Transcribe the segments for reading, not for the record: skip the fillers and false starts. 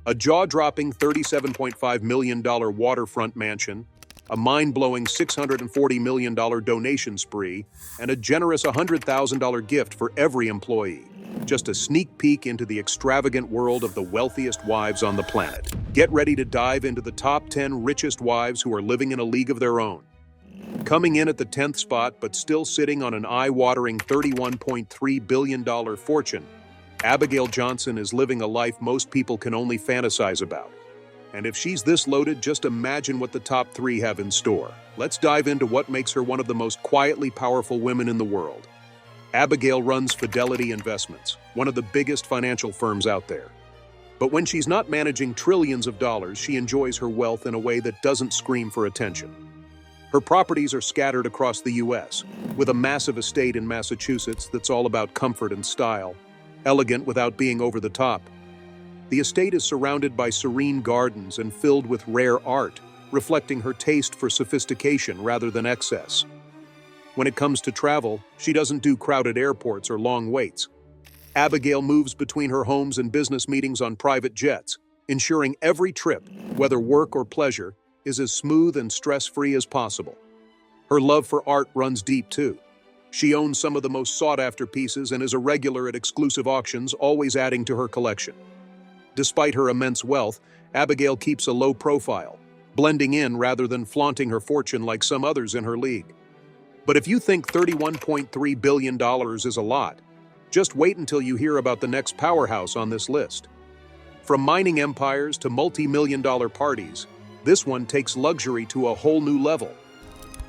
A jaw-dropping $37.5 million waterfront mansion, a mind-blowing $640 million donation spree, and a generous $100,000 gift for every employee. Just a sneak peek into the extravagant world of the wealthiest wives on the planet. Get ready to dive into the top 10 richest wives who are living in a league of their own. Coming in at the 10th spot, but still sitting on an eye-watering $31.3 billion fortune, Abigail Johnson is living a life most people can only fantasize about. And if she's this loaded, just imagine what the top 3 have in store. Let's dive into what makes her one of the most quietly powerful women in the world. Abigail runs Fidelity Investments, one of the biggest financial firms out there. But when she's not managing trillions of dollars, she enjoys her wealth in a way that doesn't scream for attention. Her properties are scattered across the U.S., with a massive estate in Massachusetts that's all about comfort and style, elegant without being over the top. The estate is surrounded by serene gardens and filled with rare art, reflecting her taste for sophistication rather than excess. When it comes to travel, she doesn't do crowded airports or long waits. Abigail moves between her homes and business meetings on private jets, ensuring every trip, whether work or pleasure, is as smooth and stress-free as possible. Her love for art runs deep, too. She owns some of the most sought-after pieces and is a regular at exclusive auctions, always adding to her collection. Despite her immense wealth, Abigail keeps a low profile, blending in rather than flaunting her fortune like some others in her league. But if you think $31.3 billion is a lot, just wait until you hear about the next powerhouse on this list. From mining empires to multi-million-dollar parties, this one takes luxury to a whole new level.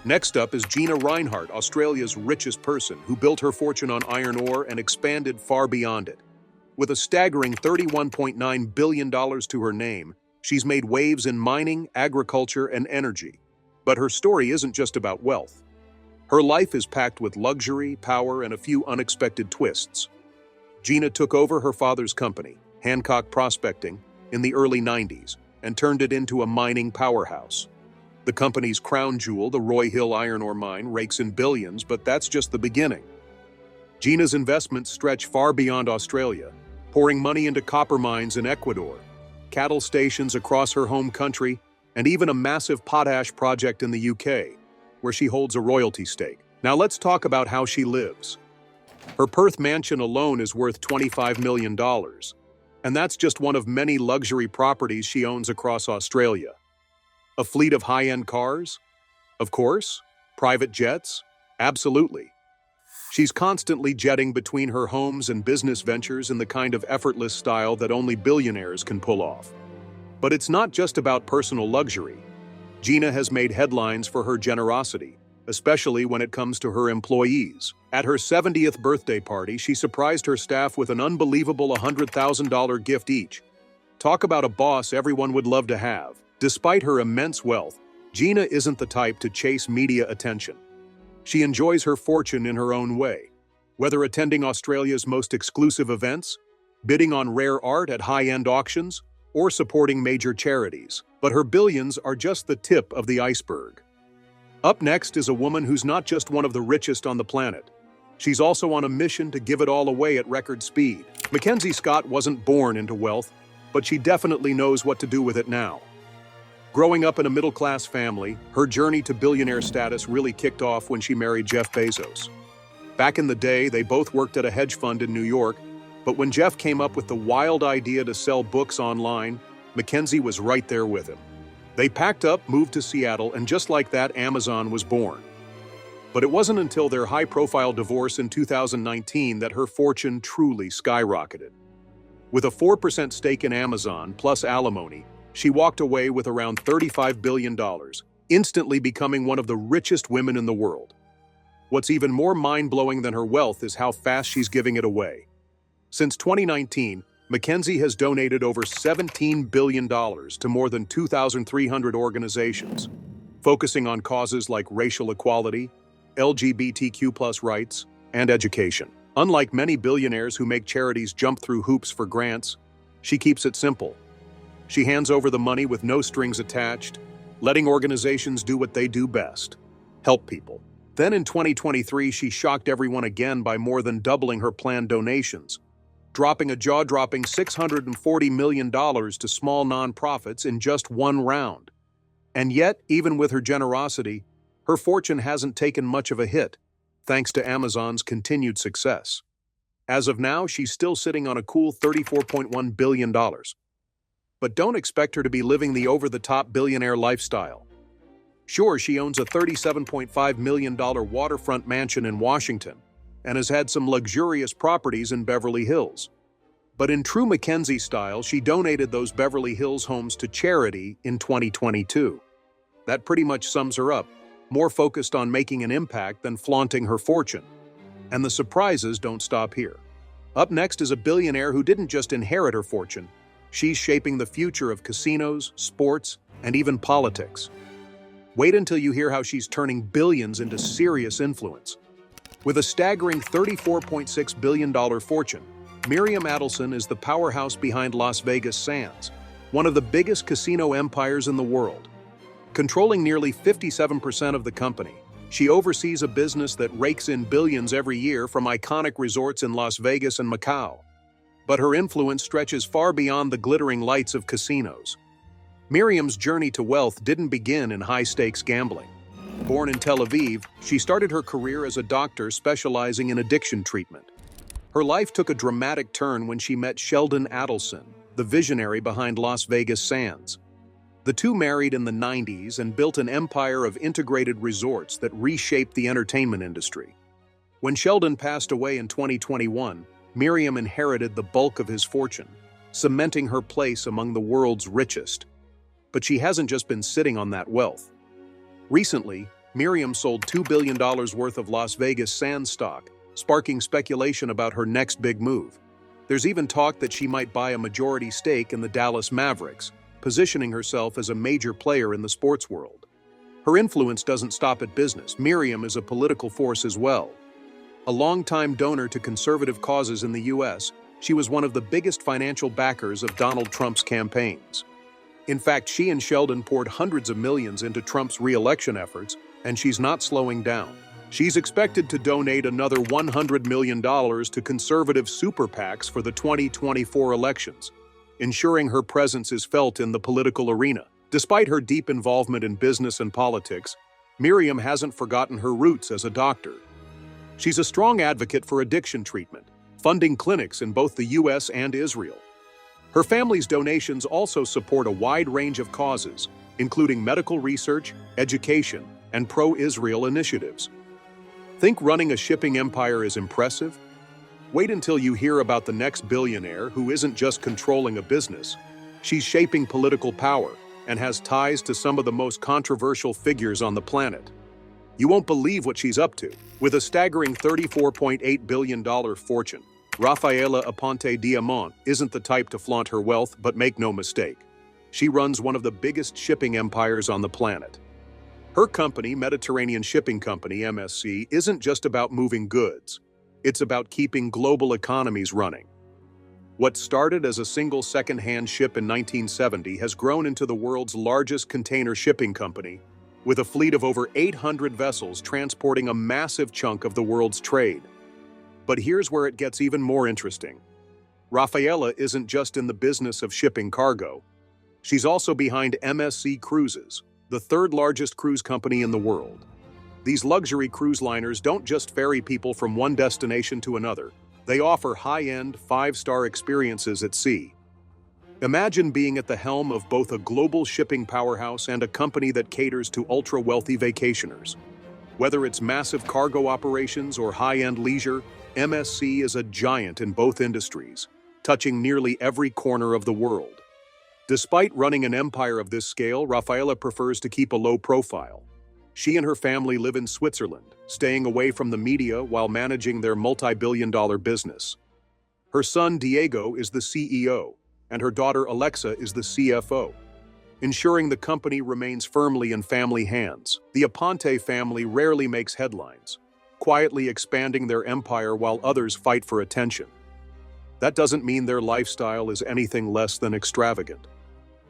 Next up is Gina Rinehart, Australia's richest person, who built her fortune on iron ore and expanded far beyond it. With a staggering $31.9 billion to her name, she's made waves in mining, agriculture, and energy. But her story isn't just about wealth. Her life is packed with luxury, power, and a few unexpected twists. Gina took over her father's company, Hancock Prospecting, in the early 90s, and turned it into a mining powerhouse. The company's crown jewel, the Roy Hill iron ore mine, rakes in billions, but that's just the beginning. Gina's investments stretch far beyond Australia, pouring money into copper mines in Ecuador, cattle stations across her home country, and even a massive potash project in the UK, where she holds a royalty stake. Now let's talk about how she lives. Her Perth mansion alone is worth $25 million, and that's just one of many luxury properties she owns across Australia. A fleet of high-end cars? Of course. Private jets? Absolutely. She's constantly jetting between her homes and business ventures in the kind of effortless style that only billionaires can pull off. But it's not just about personal luxury. Gina has made headlines for her generosity, especially when it comes to her employees. At her 70th birthday party, she surprised her staff with an unbelievable $100,000 gift each. Talk about a boss everyone would love to have. Despite her immense wealth, Gina isn't the type to chase media attention. She enjoys her fortune in her own way, whether attending Australia's most exclusive events, bidding on rare art at high-end auctions, or supporting major charities. But her billions are just the tip of the iceberg. Up next is a woman who's not just one of the richest on the planet. She's also on a mission to give it all away at record speed. McKenzie Scott wasn't born into wealth, but she definitely knows what to do with it now. Growing up in a middle-class family, her journey to billionaire status really kicked off when she married Jeff Bezos. Back in the day, they both worked at a hedge fund in New York, but when Jeff came up with the wild idea to sell books online, McKenzie was right there with him. They packed up, moved to Seattle, and just like that, Amazon was born. But it wasn't until their high-profile divorce in 2019 that her fortune truly skyrocketed. With a 4% stake in Amazon, plus alimony, she walked away with around $35 billion, instantly becoming one of the richest women in the world. What's even more mind-blowing than her wealth is how fast she's giving it away. Since 2019, McKenzie has donated over $17 billion to more than 2,300 organizations, focusing on causes like racial equality, LGBTQ+ rights, and education. Unlike many billionaires who make charities jump through hoops for grants, she keeps it simple. She hands over the money with no strings attached, letting organizations do what they do best: help people. Then in 2023, she shocked everyone again by more than doubling her planned donations. dropping a jaw-dropping $640 million to small nonprofits in just one round. And yet, even with her generosity, her fortune hasn't taken much of a hit, thanks to Amazon's continued success. As of now, she's still sitting on a cool $34.1 billion. But don't expect her to be living the over-the-top billionaire lifestyle. Sure, she owns a $37.5 million waterfront mansion in Washington and has had some luxurious properties in Beverly Hills. But in true McKenzie style, she donated those Beverly Hills homes to charity in 2022. That pretty much sums her up, more focused on making an impact than flaunting her fortune. And the surprises don't stop here. Up next is a billionaire who didn't just inherit her fortune. She's shaping the future of casinos, sports, and even politics. Wait until you hear how she's turning billions into serious influence. With a staggering $34.6 billion fortune, Miriam Adelson is the powerhouse behind Las Vegas Sands, one of the biggest casino empires in the world. Controlling nearly 57% of the company, she oversees a business that rakes in billions every year from iconic resorts in Las Vegas and Macau. But her influence stretches far beyond the glittering lights of casinos. Miriam's journey to wealth didn't begin in high-stakes gambling. Born in Tel Aviv, she started her career as a doctor specializing in addiction treatment. Her life took a dramatic turn when she met Sheldon Adelson, the visionary behind Las Vegas Sands. The two married in the 90s and built an empire of integrated resorts that reshaped the entertainment industry. When Sheldon passed away in 2021, Miriam inherited the bulk of his fortune, cementing her place among the world's richest. But she hasn't just been sitting on that wealth. Recently, Miriam sold $2 billion worth of Las Vegas Sands stock, sparking speculation about her next big move. There's even talk that she might buy a majority stake in the Dallas Mavericks, positioning herself as a major player in the sports world. Her influence doesn't stop at business. Miriam is a political force as well. A longtime donor to conservative causes in the U.S., she was one of the biggest financial backers of Donald Trump's campaigns. In fact, she and Sheldon poured hundreds of millions into Trump's re-election efforts, and she's not slowing down. She's expected to donate another $100 million to conservative super PACs for the 2024 elections, ensuring her presence is felt in the political arena. Despite her deep involvement in business and politics, Miriam hasn't forgotten her roots as a doctor. She's a strong advocate for addiction treatment, funding clinics in both the U.S. and Israel. Her family's donations also support a wide range of causes, including medical research, education, and pro-Israel initiatives. Think running a shipping empire is impressive? Wait until you hear about the next billionaire who isn't just controlling a business. She's shaping political power and has ties to some of the most controversial figures on the planet. You won't believe what she's up to. With a staggering $34.8 billion fortune, Raphaela Aponte-Diamant isn't the type to flaunt her wealth, but make no mistake. She runs one of the biggest shipping empires on the planet. Her company, Mediterranean Shipping Company, MSC, isn't just about moving goods. It's about keeping global economies running. What started as a single second-hand ship in 1970 has grown into the world's largest container shipping company, with a fleet of over 800 vessels transporting a massive chunk of the world's trade. But here's where it gets even more interesting. Raphaela isn't just in the business of shipping cargo. She's also behind MSC Cruises, the third-largest cruise company in the world. These luxury cruise liners don't just ferry people from one destination to another. They offer high-end, five-star experiences at sea. Imagine being at the helm of both a global shipping powerhouse and a company that caters to ultra-wealthy vacationers. Whether it's massive cargo operations or high-end leisure, MSC is a giant in both industries, touching nearly every corner of the world. Despite running an empire of this scale, Raphaela prefers to keep a low profile. She and her family live in Switzerland, staying away from the media while managing their multi-billion-dollar business. Her son Diego is the CEO, and her daughter Alexa is the CFO, ensuring the company remains firmly in family hands. The Aponte family rarely makes headlines, quietly expanding their empire while others fight for attention. That doesn't mean their lifestyle is anything less than extravagant.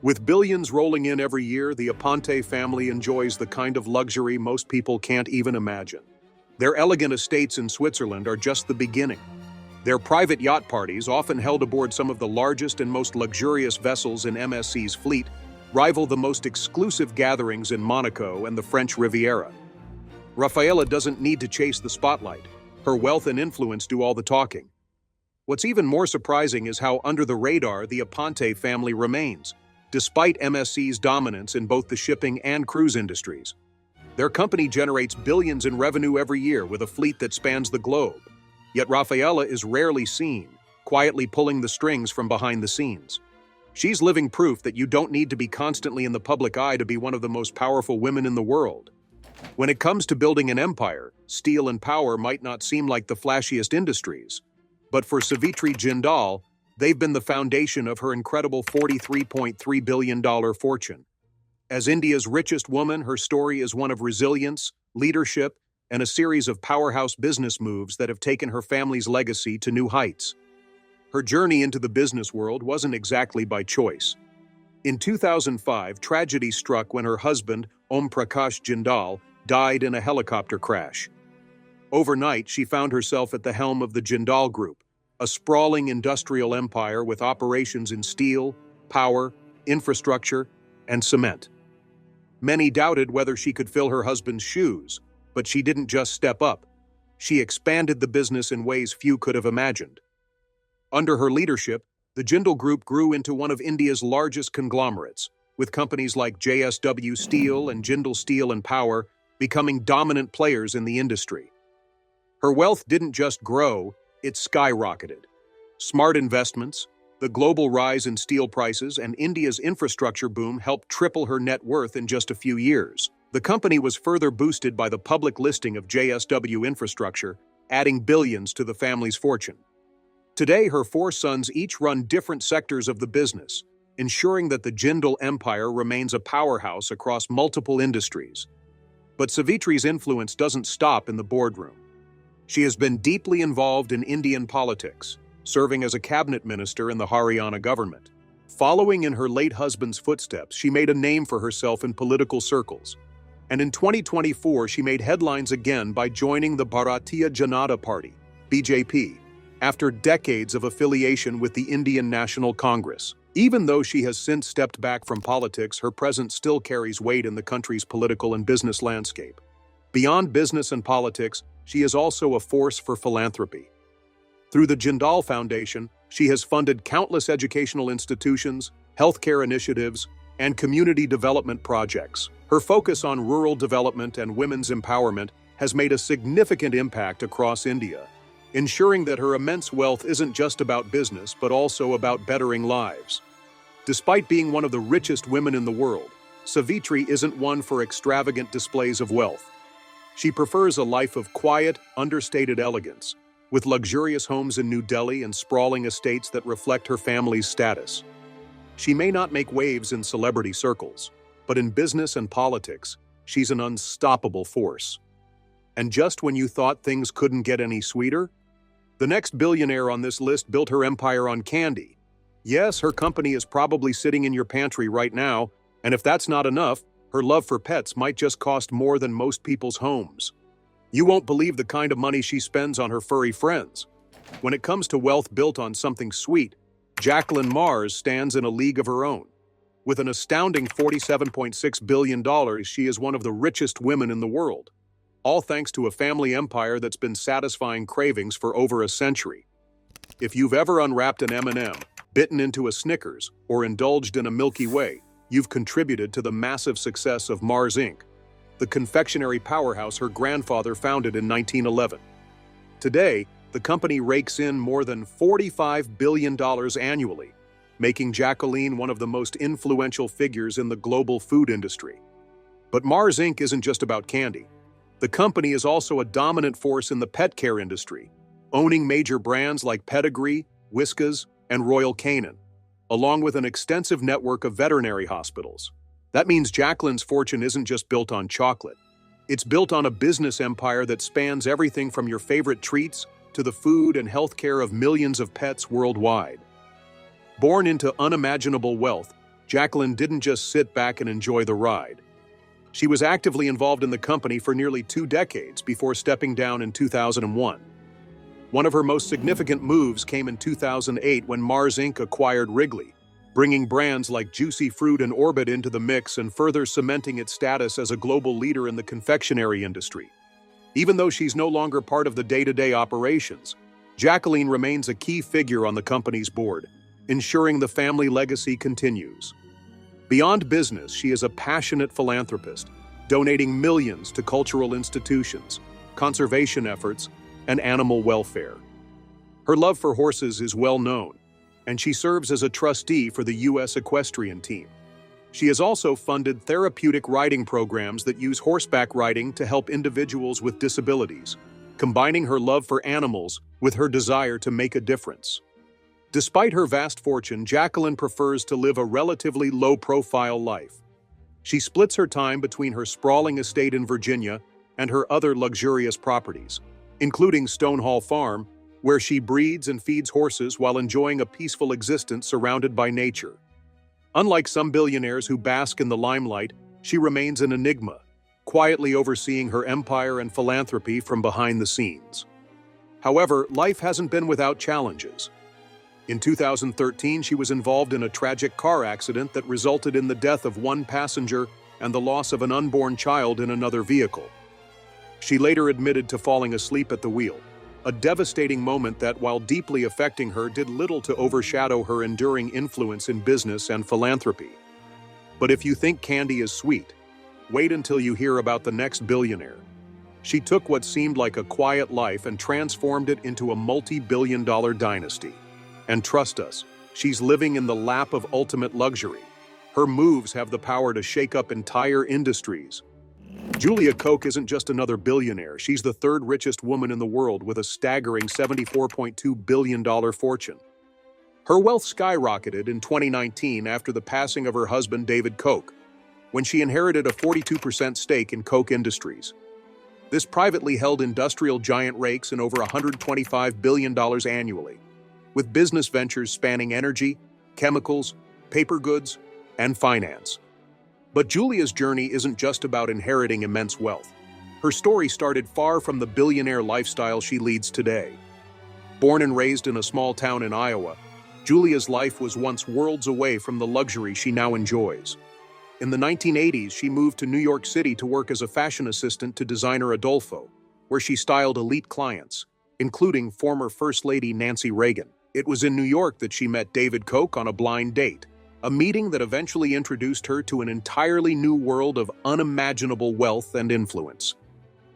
With billions rolling in every year, the Aponte family enjoys the kind of luxury most people can't even imagine. Their elegant estates in Switzerland are just the beginning. Their private yacht parties, often held aboard some of the largest and most luxurious vessels in MSC's fleet, rival the most exclusive gatherings in Monaco and the French Riviera. Raphaela doesn't need to chase the spotlight. Her wealth and influence do all the talking. What's even more surprising is how under the radar the Aponte family remains, despite MSC's dominance in both the shipping and cruise industries. Their company generates billions in revenue every year with a fleet that spans the globe. Yet Raphaela is rarely seen, quietly pulling the strings from behind the scenes. She's living proof that you don't need to be constantly in the public eye to be one of the most powerful women in the world. When it comes to building an empire, steel and power might not seem like the flashiest industries. But for Savitri Jindal, they've been the foundation of her incredible $43.3 billion fortune. As India's richest woman, her story is one of resilience, leadership, and a series of powerhouse business moves that have taken her family's legacy to new heights. Her journey into the business world wasn't exactly by choice. In 2005, tragedy struck when her husband, Koch Jindal, died in a helicopter crash. Overnight, she found herself at the helm of the Jindal Group, a sprawling industrial empire with operations in steel, power, infrastructure, and cement. Many doubted whether she could fill her husband's shoes, but she didn't just step up. She expanded the business in ways few could have imagined. Under her leadership, the Jindal Group grew into one of India's largest conglomerates, with companies like JSW Steel and Jindal Steel and Power becoming dominant players in the industry. Her wealth didn't just grow, it skyrocketed. Smart investments, the global rise in steel prices, and India's infrastructure boom helped triple her net worth in just a few years. The company was further boosted by the public listing of JSW Infrastructure, adding billions to the family's fortune. Today, her four sons each run different sectors of the business, ensuring that the Jindal empire remains a powerhouse across multiple industries. But Savitri's influence doesn't stop in the boardroom. She has been deeply involved in Indian politics, serving as a cabinet minister in the Haryana government. Following in her late husband's footsteps, she made a name for herself in political circles. And in 2024, she made headlines again by joining the Bharatiya Janata Party, BJP, after decades of affiliation with the Indian National Congress. Even though she has since stepped back from politics, her presence still carries weight in the country's political and business landscape. Beyond business and politics, she is also a force for philanthropy. Through the Jindal Foundation, she has funded countless educational institutions, healthcare initiatives, and community development projects. Her focus on rural development and women's empowerment has made a significant impact across India, ensuring that her immense wealth isn't just about business but also about bettering lives. Despite being one of the richest women in the world, Savitri isn't one for extravagant displays of wealth. She prefers a life of quiet, understated elegance, with luxurious homes in New Delhi and sprawling estates that reflect her family's status. She may not make waves in celebrity circles, but in business and politics, she's an unstoppable force. And just when you thought things couldn't get any sweeter, the next billionaire on this list built her empire on candy. Yes, her company is probably sitting in your pantry right now, and if that's not enough, her love for pets might just cost more than most people's homes. You won't believe the kind of money she spends on her furry friends. When it comes to wealth built on something sweet, Jacqueline Mars stands in a league of her own. With an astounding $47.6 billion, she is one of the richest women in the world, all thanks to a family empire that's been satisfying cravings for over a century. If you've ever unwrapped an M&M, bitten into a Snickers, or indulged in a Milky Way, you've contributed to the massive success of Mars Inc., the confectionery powerhouse her grandfather founded in 1911. Today, the company rakes in more than $45 billion annually, making Jacqueline one of the most influential figures in the global food industry. But Mars Inc. isn't just about candy. The company is also a dominant force in the pet care industry, owning major brands like Pedigree, Whiskas, and Royal Canin, along with an extensive network of veterinary hospitals. That means Jacqueline's fortune isn't just built on chocolate. It's built on a business empire that spans everything from your favorite treats to the food and healthcare of millions of pets worldwide. Born into unimaginable wealth, Jacqueline didn't just sit back and enjoy the ride. She was actively involved in the company for nearly 2 decades before stepping down in 2001. One of her most significant moves came in 2008 when Mars Inc. acquired Wrigley, bringing brands like Juicy Fruit and Orbit into the mix and further cementing its status as a global leader in the confectionery industry. Even though she's no longer part of the day-to-day operations, Jacqueline remains a key figure on the company's board, ensuring the family legacy continues. Beyond business, she is a passionate philanthropist, donating millions to cultural institutions, conservation efforts, and animal welfare. Her love for horses is well known, and she serves as a trustee for the U.S. equestrian team. She has also funded therapeutic riding programs that use horseback riding to help individuals with disabilities, combining her love for animals with her desire to make a difference. Despite her vast fortune, Jacqueline prefers to live a relatively low-profile life. She splits her time between her sprawling estate in Virginia and her other luxurious properties, including Stonehall Farm, where she breeds and feeds horses while enjoying a peaceful existence surrounded by nature. Unlike some billionaires who bask in the limelight, she remains an enigma, quietly overseeing her empire and philanthropy from behind the scenes. However, life hasn't been without challenges. In 2013, she was involved in a tragic car accident that resulted in the death of one passenger and the loss of an unborn child in another vehicle. She later admitted to falling asleep at the wheel, a devastating moment that, while deeply affecting her, did little to overshadow her enduring influence in business and philanthropy. But if you think candy is sweet, wait until you hear about the next billionaire. She took what seemed like a quiet life and transformed it into a multi-billion-dollar dynasty. And trust us, she's living in the lap of ultimate luxury. Her moves have the power to shake up entire industries. Julia Koch isn't just another billionaire, she's the third richest woman in the world with a staggering $74.2 billion fortune. Her wealth skyrocketed in 2019 after the passing of her husband David Koch, when she inherited a 42% stake in Koch Industries. This privately held industrial giant rakes in over $125 billion annually, with business ventures spanning energy, chemicals, paper goods, and finance. But Julia's journey isn't just about inheriting immense wealth. Her story started far from the billionaire lifestyle she leads today. Born and raised in a small town in Iowa, Julia's life was once worlds away from the luxury she now enjoys. In the 1980s, she moved to New York City to work as a fashion assistant to designer Adolfo, where she styled elite clients, including former First Lady Nancy Reagan. It was in New York that she met David Koch on a blind date, a meeting that eventually introduced her to an entirely new world of unimaginable wealth and influence.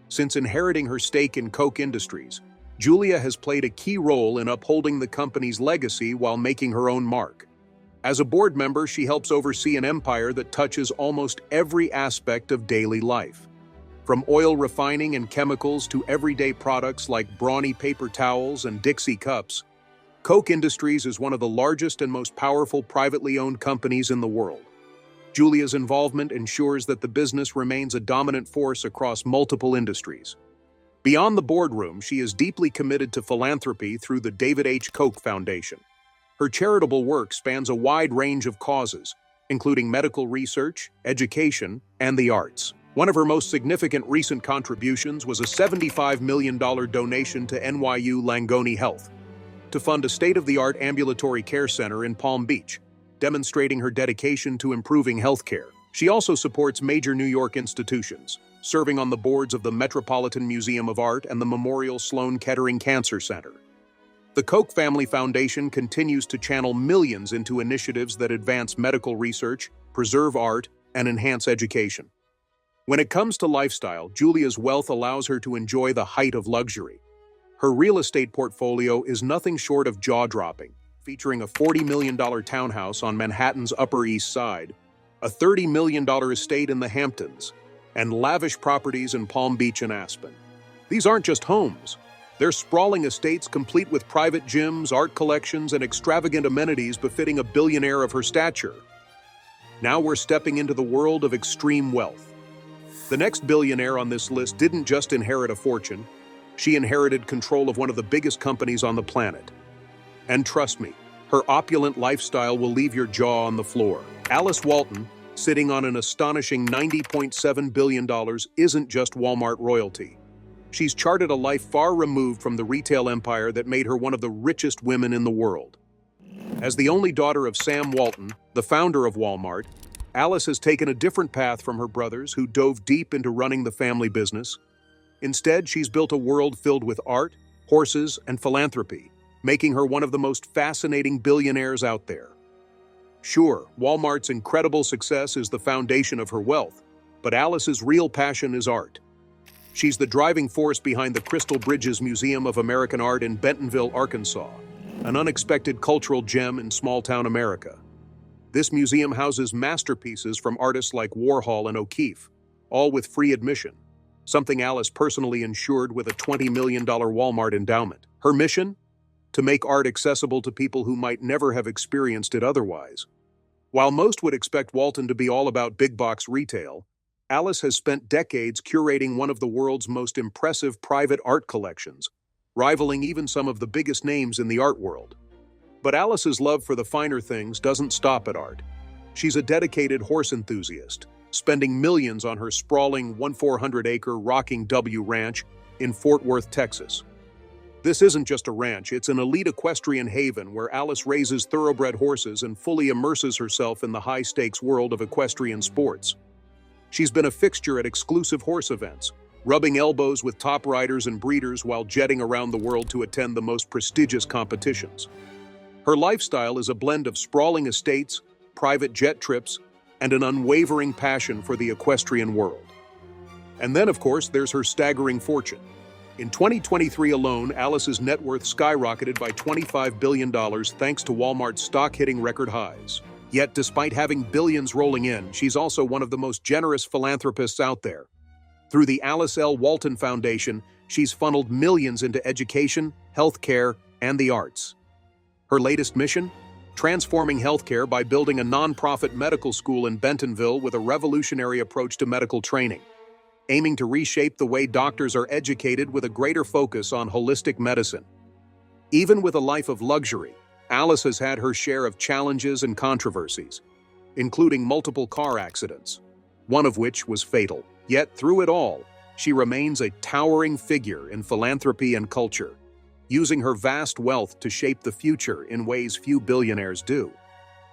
Since inheriting her stake in Koch Industries, Julia has played a key role in upholding the company's legacy while making her own mark. As a board member, she helps oversee an empire that touches almost every aspect of daily life. From oil refining and chemicals to everyday products like Brawny paper towels and Dixie cups, Koch Industries is one of the largest and most powerful privately owned companies in the world. Julia's involvement ensures that the business remains a dominant force across multiple industries. Beyond the boardroom, she is deeply committed to philanthropy through the David H. Koch Foundation. Her charitable work spans a wide range of causes, including medical research, education, and the arts. One of her most significant recent contributions was a $75 million donation to NYU Langone Health, to fund a state-of-the-art ambulatory care center in Palm Beach, demonstrating her dedication to improving healthcare. She also supports major New York institutions, serving on the boards of the Metropolitan Museum of Art and the Memorial Sloan Kettering Cancer Center. The Koch Family Foundation continues to channel millions into initiatives that advance medical research, preserve art, and enhance education. When it comes to lifestyle, Julia's wealth allows her to enjoy the height of luxury. Her real estate portfolio is nothing short of jaw-dropping, featuring a $40 million townhouse on Manhattan's Upper East Side, a $30 million estate in the Hamptons, and lavish properties in Palm Beach and Aspen. These aren't just homes. They're sprawling estates complete with private gyms, art collections, and extravagant amenities befitting a billionaire of her stature. Now we're stepping into the world of extreme wealth. The next billionaire on this list didn't just inherit a fortune. She inherited control of one of the biggest companies on the planet. And trust me, her opulent lifestyle will leave your jaw on the floor. Alice Walton, sitting on an astonishing $90.7 billion, isn't just Walmart royalty. She's charted a life far removed from the retail empire that made her one of the richest women in the world. As the only daughter of Sam Walton, the founder of Walmart, Alice has taken a different path from her brothers who dove deep into running the family business. Instead, she's built a world filled with art, horses, and philanthropy, making her one of the most fascinating billionaires out there. Sure, Walmart's incredible success is the foundation of her wealth, but Alice's real passion is art. She's the driving force behind the Crystal Bridges Museum of American Art in Bentonville, Arkansas, an unexpected cultural gem in small-town America. This museum houses masterpieces from artists like Warhol and O'Keeffe, all with free admission, something Alice personally ensured with a $20 million Walmart endowment. Her mission? To make art accessible to people who might never have experienced it otherwise. While most would expect Walton to be all about big-box retail, Alice has spent decades curating one of the world's most impressive private art collections, rivaling even some of the biggest names in the art world. But Alice's love for the finer things doesn't stop at art. She's a dedicated horse enthusiast, spending millions on her sprawling 1,400-acre Rocking W ranch in Fort Worth, Texas. This isn't just a ranch, it's an elite equestrian haven where Alice raises thoroughbred horses and fully immerses herself in the high-stakes world of equestrian sports. She's been a fixture at exclusive horse events, rubbing elbows with top riders and breeders while jetting around the world to attend the most prestigious competitions. Her lifestyle is a blend of sprawling estates, private jet trips, and an unwavering passion for the equestrian world. And then, of course, there's her staggering fortune. In 2023 alone, Alice's net worth skyrocketed by $25 billion thanks to Walmart's stock hitting record highs. Yet, despite having billions rolling in, she's also one of the most generous philanthropists out there. Through the Alice L. Walton Foundation, she's funneled millions into education, healthcare, and the arts. Her latest mission? Transforming healthcare by building a nonprofit medical school in Bentonville with a revolutionary approach to medical training, aiming to reshape the way doctors are educated with a greater focus on holistic medicine. Even with a life of luxury, Alice has had her share of challenges and controversies, including multiple car accidents, one of which was fatal. Yet, through it all, she remains a towering figure in philanthropy and culture, using her vast wealth to shape the future in ways few billionaires do.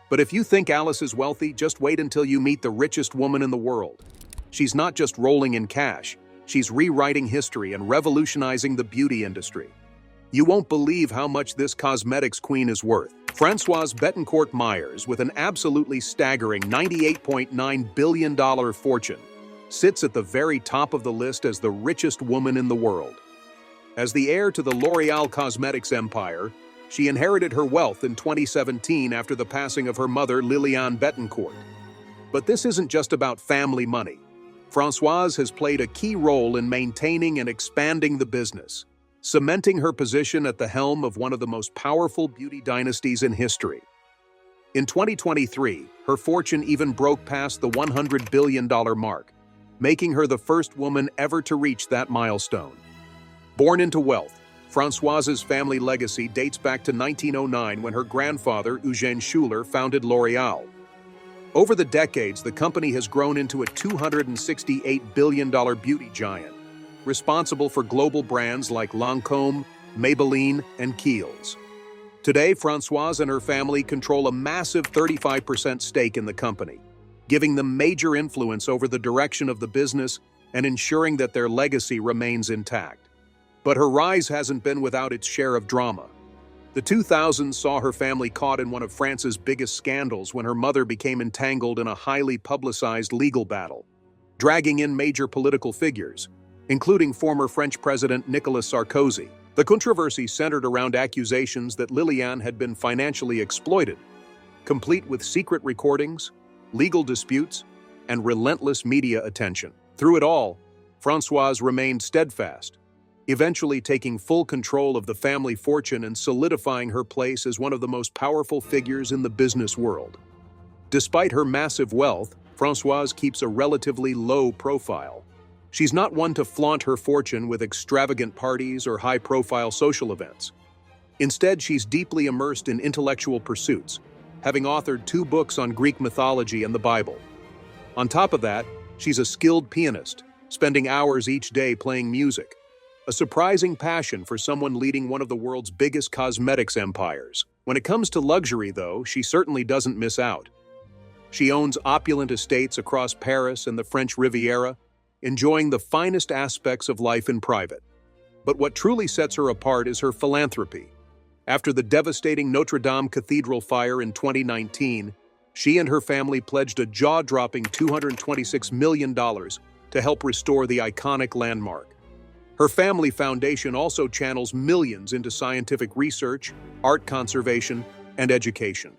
But if you think Alice is wealthy, just wait until you meet the richest woman in the world. She's not just rolling in cash, she's rewriting history and revolutionizing the beauty industry. You won't believe how much this cosmetics queen is worth. Francoise Bettencourt Meyers, with an absolutely staggering $98.9 billion fortune, sits at the very top of the list as the richest woman in the world. As the heir to the L'Oréal cosmetics empire, she inherited her wealth in 2017 after the passing of her mother, Liliane Bettencourt. But this isn't just about family money. Francoise has played a key role in maintaining and expanding the business, cementing her position at the helm of one of the most powerful beauty dynasties in history. In 2023, her fortune even broke past the $100 billion mark, making her the first woman ever to reach that milestone. Born into wealth, Francoise's family legacy dates back to 1909 when her grandfather, Eugène Schuller, founded L'Oréal. Over the decades, the company has grown into a $268 billion beauty giant, responsible for global brands like Lancôme, Maybelline, and Kiehl's. Today, Francoise and her family control a massive 35% stake in the company, giving them major influence over the direction of the business and ensuring that their legacy remains intact. But her rise hasn't been without its share of drama. The 2000s saw her family caught in one of France's biggest scandals when her mother became entangled in a highly publicized legal battle, dragging in major political figures, including former French President Nicolas Sarkozy. The controversy centered around accusations that Liliane had been financially exploited, complete with secret recordings, legal disputes, and relentless media attention. Through it all, Francoise remained steadfast, eventually taking full control of the family fortune and solidifying her place as one of the most powerful figures in the business world. Despite her massive wealth, Francoise keeps a relatively low profile. She's not one to flaunt her fortune with extravagant parties or high-profile social events. Instead, she's deeply immersed in intellectual pursuits, having authored 2 books on Greek mythology and the Bible. On top of that, she's a skilled pianist, spending hours each day playing music, A surprising passion for someone leading one of the world's biggest cosmetics empires. When it comes to luxury, though, she certainly doesn't miss out. She owns opulent estates across Paris and the French Riviera, enjoying the finest aspects of life in private. But what truly sets her apart is her philanthropy. After the devastating Notre Dame Cathedral fire in 2019, she and her family pledged a jaw-dropping $226 million to help restore the iconic landmark. Her family foundation also channels millions into scientific research, art conservation, and education,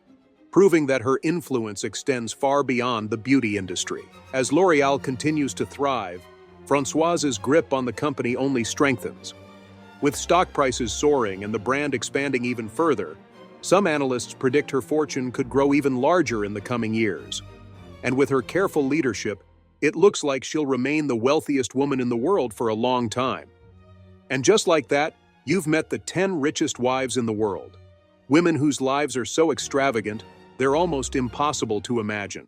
proving that her influence extends far beyond the beauty industry. As L'Oréal continues to thrive, Francoise's grip on the company only strengthens. With stock prices soaring and the brand expanding even further, some analysts predict her fortune could grow even larger in the coming years. And with her careful leadership, it looks like she'll remain the wealthiest woman in the world for a long time. And just like that, you've met the 10 richest wives in the world. Women whose lives are so extravagant, they're almost impossible to imagine.